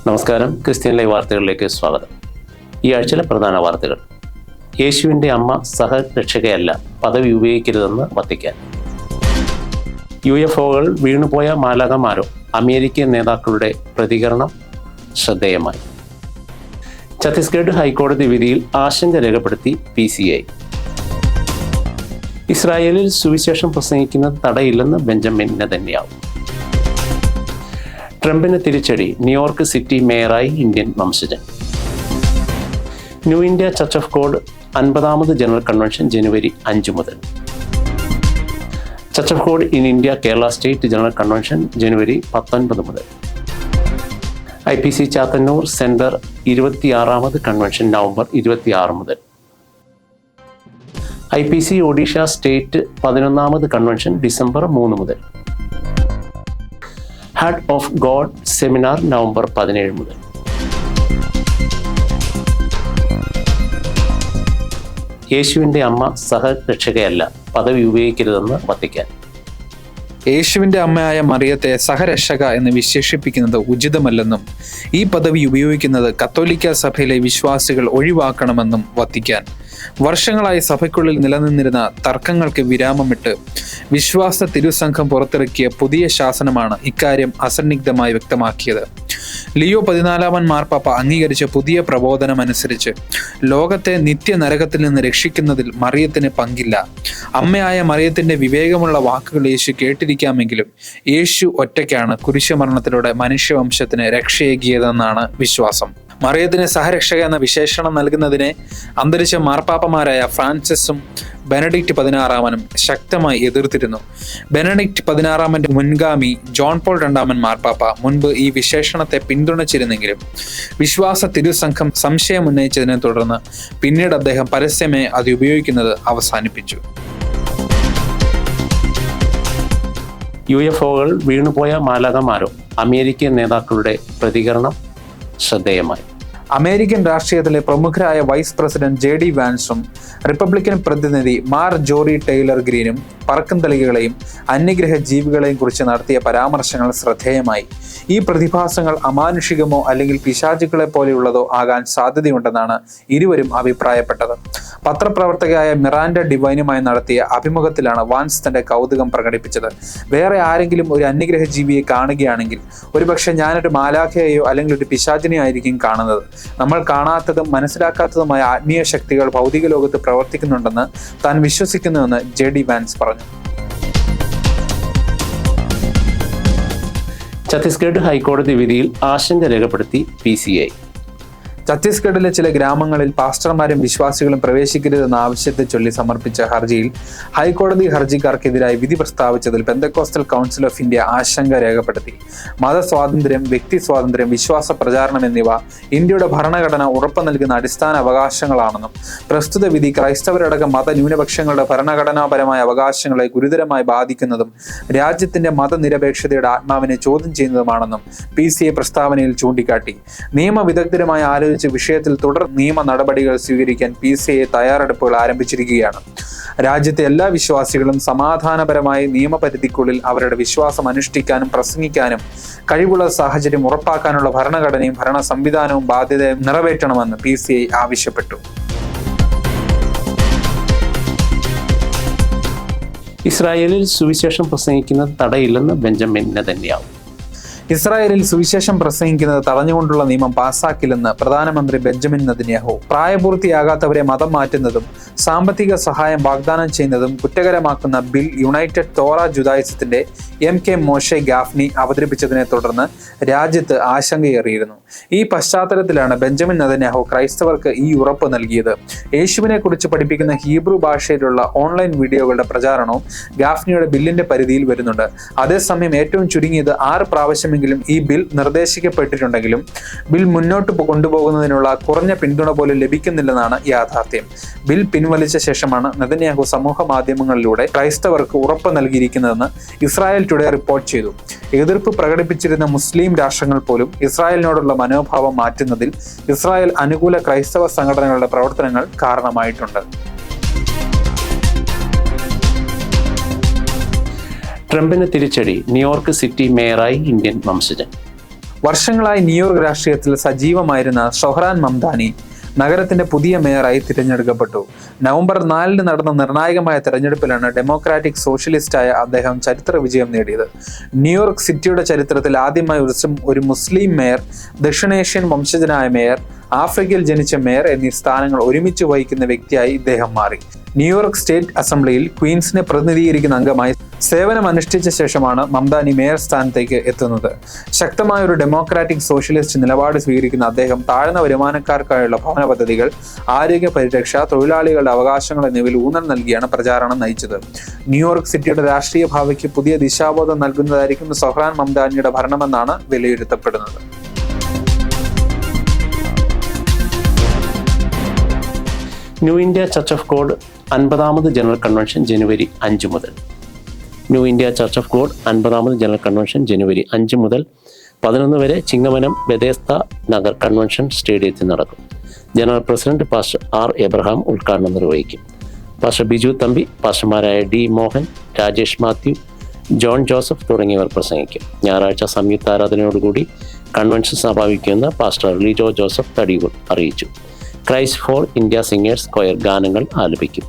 നമസ്കാരം, Christian live വാർത്തകളിലേക്ക് സ്വാഗതം. ഈ ആഴ്ചയിലെ പ്രധാന വാർത്തകൾ. യേശുവിൻ്റെ അമ്മ സഹരക്ഷകയല്ല, പദവി ഉപയോഗിക്കരുതെന്ന് വത്തിക്കാൻ. UFOകൾ വീണുപോയ മാലാഖമാരോ? അമേരിക്കൻ നേതാക്കളുടെ പ്രതികരണം ശ്രദ്ധേയമായി. ഛത്തീസ്ഗഡ് ഹൈക്കോടതി വിധിയിൽ ആശങ്ക രേഖപ്പെടുത്തി PCI. ഇസ്രായേലിൽ സുവിശേഷം പ്രസംഗിക്കുന്നത് തടയില്ലെന്ന് ബെഞ്ചമിൻ നെതന്യാഹു. ട്രംപിന് തിരിച്ചടി, ന്യൂയോർക്ക് സിറ്റി മേയറായി ഇന്ത്യൻ വംശജൻ. New India church of God 50ാമത് ജനറൽ കൺവെൻഷൻ ജനുവരി 5 മുതൽ. Church of God in India Kerala state general convention ജനുവരി 19 മുതൽ. IPC ചാത്തന്നൂർ സെൻറ്റർ 26ാമത് കൺവെൻഷൻ നവംബർ 26 മുതൽ. IPC ഒഡീഷ സ്റ്റേറ്റ് 11ാമത് കൺവെൻഷൻ ഡിസംബർ 3 മുതൽ. Heart of God seminar November 17 മുതൽ. യേശുവിൻ്റെ അമ്മ സഹരക്ഷകയല്ല, പദവി ഉപയോഗിക്കരുതെന്ന് വത്തിക്കാൻ. യേശുവിൻ്റെ അമ്മയായ മറിയത്തെ സഹരക്ഷക എന്ന് വിശേഷിപ്പിക്കുന്നത് ഉചിതമല്ലെന്നും ഈ പദവി ഉപയോഗിക്കുന്നത് കത്തോലിക്ക സഭയിലെ വിശ്വാസികൾ ഒഴിവാക്കണമെന്നും വത്തിക്കാൻ. വർഷങ്ങളായി സഭയ്ക്കുള്ളിൽ നിലനിന്നിരുന്ന തർക്കങ്ങൾക്ക് വിരാമമിട്ട് വിശ്വാസ തിരുസംഘം പുറത്തിറക്കിയ പുതിയ ശാസനമാണ് ഇക്കാര്യം അസന്നിഗ്ധമായി വ്യക്തമാക്കിയത്. ലിയോ 14 മാർപ്പാപ്പ അംഗീകരിച്ച പുതിയ പ്രബോധനമനുസരിച്ച് ലോകത്തെ നിത്യനരകത്തിൽ നിന്ന് രക്ഷിക്കുന്നതിൽ മറിയത്തിന് പങ്കില്ല. അമ്മയായ മറിയത്തിന്റെ വിവേകമുള്ള വാക്കുകൾ യേശു കേട്ടിരിക്കാമെങ്കിലും യേശു ഒറ്റയ്ക്കാണ് കുരിശുമരണത്തിലൂടെ മനുഷ്യവംശത്തിന് രക്ഷയേകിയതെന്നാണ് വിശ്വാസം. മറിയത്തിന് സഹരക്ഷക എന്ന വിശേഷണം നൽകുന്നതിനെ അന്തരിച്ച മാർപ്പാപ്പമാരായ ഫ്രാൻസിസും ബെനഡിക്റ്റ് 16 ശക്തമായി എതിർത്തിരുന്നു. ബെനഡിക്റ്റ് 16 മുൻഗാമി ജോൺ പോൾ 2 മാർപ്പാപ്പ മുൻപ് ഈ വിശേഷണത്തെ പിന്തുണച്ചിരുന്നെങ്കിലും വിശ്വാസ തിരുസംഘം സംശയം ഉന്നയിച്ചതിനെ തുടർന്ന് പിന്നീട് അദ്ദേഹം പരസ്യമായി അത് ഉപയോഗിക്കുന്നത് അവസാനിപ്പിച്ചു. UFOകൾ വീണുപോയ മാലാഖമാരോ? അമേരിക്കൻ നേതാക്കളുടെ പ്രതികരണം ശ്രദ്ധേയമായി. അമേരിക്കൻ രാഷ്ട്രീയത്തിലെ പ്രമുഖരായ വൈസ് പ്രസിഡന്റ് JD വാൻസും റിപ്പബ്ലിക്കൻ പ്രതിനിധി ജോറി ടൈലർ ഗ്രീനും പറക്കുംതളികളെയും അന്യഗ്രഹ ജീവികളെയും കുറിച്ച് നടത്തിയ പരാമർശങ്ങൾ ശ്രദ്ധേയമായി. ഈ പ്രതിഭാസങ്ങൾ അമാനുഷികമോ അല്ലെങ്കിൽ പിശാചുക്കളെ പോലെയുള്ളതോ ആകാൻ സാധ്യതയുണ്ടെന്നാണ് ഇരുവരും അഭിപ്രായപ്പെട്ടത്. പത്രപ്രവർത്തകയായ മിറാൻഡ ഡിവൈനുമായി നടത്തിയ അഭിമുഖത്തിലാണ് വാൻസ് തന്റെ കൗതുകം പ്രകടിപ്പിച്ചത്. വേറെ ആരെങ്കിലും ഒരു അന്യഗ്രഹ ജീവിയെ കാണുകയാണെങ്കിൽ ഒരുപക്ഷെ ഞാനൊരു മാലാഖയെയോ അല്ലെങ്കിൽ ഒരു പിശാചിനെയോ ആയിരിക്കും കാണുന്നത്. നമ്മൾ കാണാത്തതും മനസ്സിലാക്കാത്തതുമായ ആത്മീയ ശക്തികൾ ഭൗതിക ലോകത്ത് പ്രവർത്തിക്കുന്നുണ്ടെന്ന് താൻ വിശ്വസിക്കുന്നുവെന്ന് JD വാൻസ് പറഞ്ഞു. ഛത്തീസ്ഗഡ് ഹൈക്കോടതി വിധിയിൽ ആശങ്ക രേഖപ്പെടുത്തി PCI. ഛത്തീസ്ഗഡിലെ ചില ഗ്രാമങ്ങളിൽ പാസ്റ്റർമാരും വിശ്വാസികളും പ്രവേശിക്കരുതെന്ന ആവശ്യത്തെ ചൊല്ലി സമർപ്പിച്ച ഹർജിയിൽ ഹൈക്കോടതി ഹർജിക്കാർക്കെതിരായി വിധി പ്രസ്താവിച്ചതിൽ പെന്തക്കോസ്റ്റൽ കൗൺസിൽ ഓഫ് ഇന്ത്യ ആശങ്ക രേഖപ്പെടുത്തി. മതസ്വാതന്ത്ര്യം, വ്യക്തി സ്വാതന്ത്ര്യം, വിശ്വാസ പ്രചാരണം എന്നിവ ഇന്ത്യയുടെ ഭരണഘടന ഉറപ്പു നൽകുന്ന അടിസ്ഥാന അവകാശങ്ങളാണെന്നും പ്രസ്തുത വിധി ക്രൈസ്തവരടക്കം മതന്യൂനപക്ഷങ്ങളുടെ ഭരണഘടനാപരമായ അവകാശങ്ങളെ ഗുരുതരമായി ബാധിക്കുന്നതും രാജ്യത്തിന്റെ മതനിരപേക്ഷതയുടെ ആത്മാവിനെ ചോദ്യം ചെയ്യുന്നതുമാണെന്നും PCI പ്രസ്താവനയിൽ ചൂണ്ടിക്കാട്ടി. നിയമവിദഗ്ധരുമായി ആലോചിച്ച് വിഷയത്തിൽ തുടർ നിയമ നടപടികൾ സ്വീകരിക്കാൻ PCI തയ്യാറെടുപ്പുകൾ ആരംഭിച്ചിരിക്കുകയാണ്. രാജ്യത്തെ എല്ലാ വിശ്വാസികളും സമാധാനപരമായി നിയമപരിധിക്കുള്ളിൽ അവരുടെ വിശ്വാസം അനുഷ്ഠിക്കാനും പ്രസംഗിക്കാനും കഴിവുള്ള സാഹചര്യം ഉറപ്പാക്കാനുള്ള ഭരണഘടനയും ഭരണ സംവിധാനവും ബാധ്യതയും നിറവേറ്റണമെന്ന് PCI ആവശ്യപ്പെട്ടു. ഇസ്രായേലിൽ സുവിശേഷം പ്രസംഗിക്കുന്നത് തടയില്ലെന്ന് ബെഞ്ചമിൻ നെതന്യാഹു. ഇസ്രായേലിൽ സുവിശേഷം പ്രസംഗിക്കുന്നത് തടഞ്ഞുകൊണ്ടുള്ള നിയമം പാസാക്കില്ലെന്ന് പ്രധാനമന്ത്രി ബെഞ്ചമിൻ നെതന്യാഹു. പ്രായപൂർത്തിയാകാത്തവരെ മതം മാറ്റുന്നതും സാമ്പത്തിക സഹായം വാഗ്ദാനം ചെയ്യുന്നതും കുറ്റകരമാക്കുന്ന ബിൽ യുണൈറ്റഡ് തോറ ജുദായിസത്തിന്റെ MK മോഷെ ഗാഫ്നി അവതരിപ്പിച്ചതിനെ തുടർന്ന് രാജ്യത്ത് ആശങ്കയേറിയിരുന്നു. ഈ പശ്ചാത്തലത്തിലാണ് ബെഞ്ചമിൻ നെതന്യാഹു ക്രൈസ്തവർക്ക് ഈ ഉറപ്പ് നൽകിയത്. യേശുവിനെ കുറിച്ച് പഠിപ്പിക്കുന്ന ഹീബ്രു ഭാഷയിലുള്ള ഓൺലൈൻ വീഡിയോകളുടെ പ്രചാരണവും ഗാഫ്നിയുടെ ബില്ലിന്റെ പരിധിയിൽ വരുന്നുണ്ട്. അതേസമയം ഏറ്റവും ചുരുങ്ങിയത് 6 പ്രാവശ്യം ഈ ബിൽ നിർദ്ദേശിക്കപ്പെട്ടിട്ടുണ്ടെങ്കിലും ബിൽ മുന്നോട്ട് കൊണ്ടുപോകുന്നതിനുള്ള കുറഞ്ഞ പിന്തുണ പോലും ലഭിക്കുന്നില്ലെന്നാണ് യാഥാർത്ഥ്യം. ബിൽ പിൻവലിച്ച ശേഷമാണ് നെതന്യാഹു സമൂഹ മാധ്യമങ്ങളിലൂടെ ക്രൈസ്തവർക്ക് ഉറപ്പ് നൽകിയിരിക്കുന്നതെന്ന് ഇസ്രായേൽ ടുഡേ റിപ്പോർട്ട് ചെയ്തു. എതിർപ്പ് പ്രകടിപ്പിച്ചിരുന്ന മുസ്ലിം രാഷ്ട്രങ്ങൾ പോലും ഇസ്രായേലിനോടുള്ള മനോഭാവം മാറ്റുന്നതിൽ ഇസ്രായേൽ അനുകൂല ക്രൈസ്തവ സംഘടനകളുടെ പ്രവർത്തനങ്ങൾ കാരണമായിട്ടുണ്ട്. ട്രംപിന് തിരിച്ചടി, ന്യൂയോർക്ക് സിറ്റി മേയറായി ഇന്ത്യൻ വംശജൻ. വർഷങ്ങളായി ന്യൂയോർക്ക് രാഷ്ട്രീയത്തിൽ സജീവമായിരുന്ന ഷൊഹ്റാൻ മംദാനി നഗരത്തിന്റെ പുതിയ മേയറായി തിരഞ്ഞെടുക്കപ്പെട്ടു. നവംബർ 4 നടന്ന നിർണായകമായ തെരഞ്ഞെടുപ്പിലാണ് ഡെമോക്രാറ്റിക് സോഷ്യലിസ്റ്റായ അദ്ദേഹം ചരിത്ര വിജയം നേടിയത്. ന്യൂയോർക്ക് സിറ്റിയുടെ ചരിത്രത്തിൽ ആദ്യമായി ഒരു മുസ്ലിം മേയർ, ദക്ഷിണേഷ്യൻ വംശജനായ മേയർ, ആഫ്രിക്കയിൽ ജനിച്ച മേയർ എന്നീ സ്ഥാനങ്ങൾ ഒരുമിച്ച് വഹിക്കുന്ന വ്യക്തിയായി ഇദ്ദേഹം മാറി. ന്യൂയോർക്ക് സ്റ്റേറ്റ് അസംബ്ലിയിൽ ക്വീൻസിനെ പ്രതിനിധീകരിക്കുന്ന അംഗമായി സേവനം അനുഷ്ഠിച്ച ശേഷമാണ് മംദാനി മേയർ സ്ഥാനത്തേക്ക് എത്തുന്നത്. ശക്തമായ ഒരു ഡെമോക്രാറ്റിക് സോഷ്യലിസ്റ്റ് നിലപാട് സ്വീകരിക്കുന്ന അദ്ദേഹം താഴ്ന്ന വരുമാനക്കാർക്കായുള്ള ഭവന പദ്ധതികൾ, ആരോഗ്യ പരിരക്ഷ, തൊഴിലാളികളുടെ അവകാശങ്ങൾ എന്നിവയിൽ ഊന്നൽ നൽകിയാണ് പ്രചാരണം നയിച്ചത്. ന്യൂയോർക്ക് സിറ്റിയുടെ രാഷ്ട്രീയ ഭാവിക്ക് പുതിയ ദിശാബോധം നൽകുന്നതായിരിക്കും ഷൊഹ്റാൻ മംദാനിയുടെ ഭരണമെന്നാണ് വിലയിരുത്തപ്പെടുന്നത്. New India church of God 50ാമത് ജനറൽ കൺവെൻഷൻ ജനുവരി 5 മുതൽ. New India church of God 50ാമത് ജനറൽ കൺവെൻഷൻ ജനുവരി 5 മുതൽ 11 വരെ ചിങ്ങവനം ബെതേസ്ത നഗർ കൺവെൻഷൻ സ്റ്റേഡിയത്തിൽ നടക്കും. General president pastor R Abraham ഉദ്ഘാടനം നിർവഹിക്കും. പാസ്റ്റർ ബിജു തമ്പി, പാസ്റ്റർമാരായ ഡി മോഹൻ, രാജേഷ് മാത്യു, ജോൺ ജോസഫ് തുടങ്ങിയവർ പ്രസംഗിക്കും. ഞായറാഴ്ച സംയുക്താരാധനയോടുകൂടി കൺവെൻഷൻ സമാപിക്കുമെന്ന് പാസ്റ്റർ ലിജോ ജോസഫ് തടിയൂർ അറിയിച്ചു. Christ for India singers choir ഗാനങ്ങൾ ആലപിക്കും.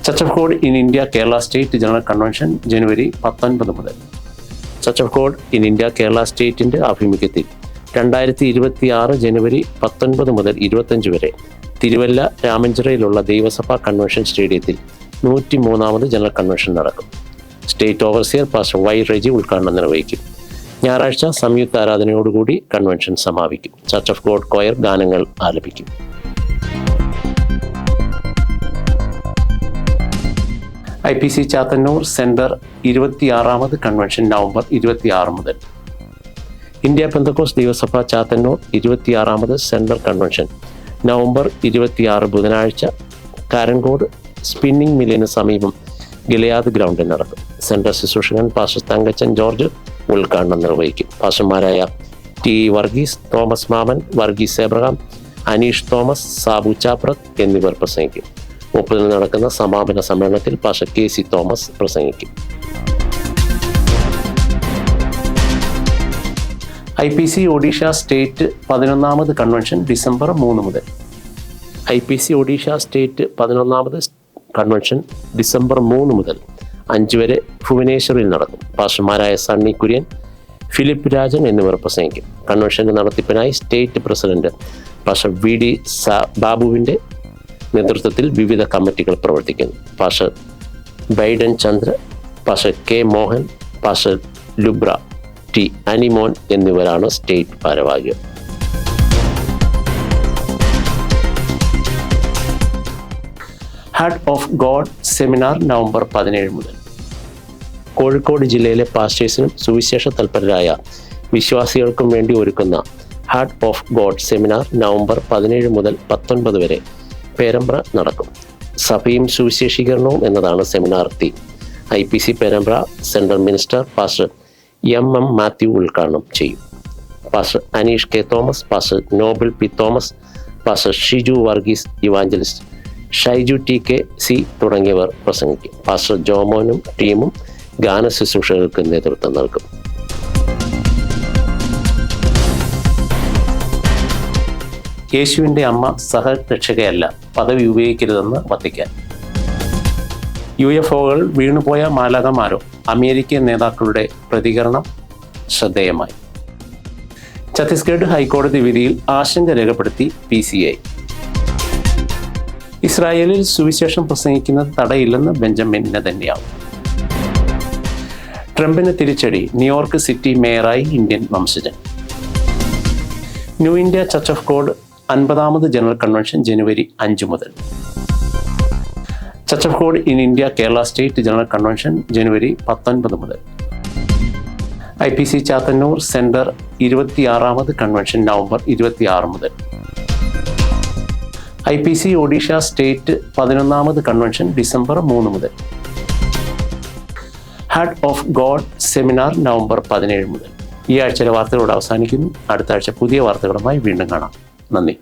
Church of God in India Kerala state general convention ജനുവരി 19 മുതൽ. Church of God in India Kerala സ്റ്റേറ്റിൻ്റെ ആഭിമുഖ്യത്തിൽ 2026 ജനുവരി 19 മുതൽ 25 വരെ തിരുവല്ല രാമഞ്ചിറയിലുള്ള ദൈവസഭാ കൺവെൻഷൻ സ്റ്റേഡിയത്തിൽ 103ാമത് ജനറൽ കൺവെൻഷൻ നടക്കും. State overseer pastor Y Reji ഉദ്ഘാടനം നിർവഹിക്കും. ഞായറാഴ്ച സംയുക്ത ആരാധനയോടുകൂടി കൺവെൻഷൻ സമാപിക്കും. ചർച്ച് ഓഫ് ഗോഡ് കൊയർ ഗാനങ്ങൾ ആലപിക്കും. IPC ചാത്തന്നൂർ സെൻറ്റർ 26ാമത് കൺവെൻഷൻ നവംബർ 26 മുതൽ. ഇന്ത്യ പെന്തക്കോസ്റ്റ് ദൈവസഭ ചാത്തന്നൂർ 26ാമത് സെൻട്രൽ കൺവെൻഷൻ നവംബർ 26 ബുധനാഴ്ച കാരൻകോട് സ്പിന്നിംഗ് മില്ലിന് സമീപം ഗിലയാദ് ഗ്രൗണ്ടിൽ നടക്കും. സെൻട്രൽ ശുശ്രൂഷകൻ പാസ്റ്റർ തങ്കച്ചൻ ജോർജ് ഉദ്ഘാടനം നിർവഹിക്കും. പാസ്റ്റർമാരായ ടി വർഗീസ്, തോമസ് മാമൻ, വർഗീസ് എബ്രഹാം, അനീഷ് തോമസ്, സാബു ചാപ്രത് എന്നിവർ പ്രസംഗിക്കും. 30 നടക്കുന്ന സമാപന സമ്മേളനത്തിൽ പാസ്റ്റർ KC തോമസ് പ്രസംഗിക്കും. IPC ഒഡീഷ സ്റ്റേറ്റ് 11ാമത് കൺവെൻഷൻ ഡിസംബർ 3 മുതൽ. IPC ഒഡീഷ സ്റ്റേറ്റ് 11ാമത് കൺവെൻഷൻ ഡിസംബർ 3 മുതൽ 5 വരെ ഭുവനേശ്വറിൽ നടക്കും. പാസ്റ്റർമാരായ സണ്ണി കുര്യൻ, ഫിലിപ്പ് രാജൻ എന്നിവർ പ്രസംഗിക്കും. കൺവെൻഷന്റെ നടത്തിപ്പിനായി സ്റ്റേറ്റ് പ്രസിഡന്റ് പാസ്റ്റർ VD ബാബുവിൻ്റെ നേതൃത്വത്തിൽ വിവിധ കമ്മിറ്റികൾ പ്രവർത്തിക്കുന്നു. Pastor Baidan Chandra, pastor K Mohan, pastor Lubra, T Animon എന്നിവരാണ് സ്റ്റേറ്റ് ഭാരവാഹികൾ. Heart of God seminar November 17 മുതൽ. കോഴിക്കോട് ജില്ലയിലെ പാസ്റ്റേഴ്സിനും സുവിശേഷ തൽപരരായ വിശ്വാസികൾക്കും വേണ്ടി ഒരുക്കുന്ന heart of God seminar November 17 മുതൽ 19 വരെ പേരമ്പ്ര നടക്കും. സഭയും സുവിശേഷീകരണവും എന്നതാണ് seminar theme. IPC Perambra central minister pastor MM Mathew ഉദ്ഘാടനം ചെയ്യും. Pastor Aneesh K Thomas, pastor Noble P Thomas, pastor Shiju Varghese evangelist, Shaiju TKC തുടങ്ങിയവർ പ്രസംഗിക്കും. പാസ്റ്റർ ജോമോനും ടീമും ഗാന ശുശ്രൂഷകൾക്ക് നേതൃത്വം നൽകും. യേശുവിൻ്റെ അമ്മ സഹരക്ഷകയല്ല, പദവി ഉപയോഗിക്കരുതെന്ന് വത്തിക്കാൻ. UFOകൾ വീണുപോയ മാലാഖമാരോ? അമേരിക്കൻ നേതാക്കളുടെ പ്രതികരണം ശ്രദ്ധേയമായി. ഛത്തീസ്ഗഡ് ഹൈക്കോടതി വിധിയിൽ ആശങ്ക രേഖപ്പെടുത്തി PCI. ഇസ്രായേലിൽ സുവിശേഷം പ്രസംഗിക്കുന്നത് തടയില്ലെന്ന് ബെഞ്ചമിൻ നെതന്യാഹു. ട്രംപിന് തിരിച്ചടി, ന്യൂയോർക്ക് സിറ്റി മേയറായി ഇന്ത്യൻ വംശജൻ. New India church of God 50ാമത് ജനറൽ കൺവെൻഷൻ ജനുവരി 5 മുതൽ. Church of God in India Kerala state general convention ജനുവരി 19 മുതൽ. IPC ചാത്തന്നൂർ സെൻറ്റർ 26ാമത് കൺവെൻഷൻ നവംബർ 26 മുതൽ. IPC ഒഡീഷ സ്റ്റേറ്റ് 11ാമത് കൺവെൻഷൻ ഡിസംബർ 3 മുതൽ. Heart of God seminar November 17 മുതൽ. ഈ ആഴ്ചയിലെ വാർത്തകളോട് അവസാനിക്കുന്നു. അടുത്ത ആഴ്ച പുതിയ വാർത്തകളുമായി വീണ്ടും കാണാം. നന്ദി.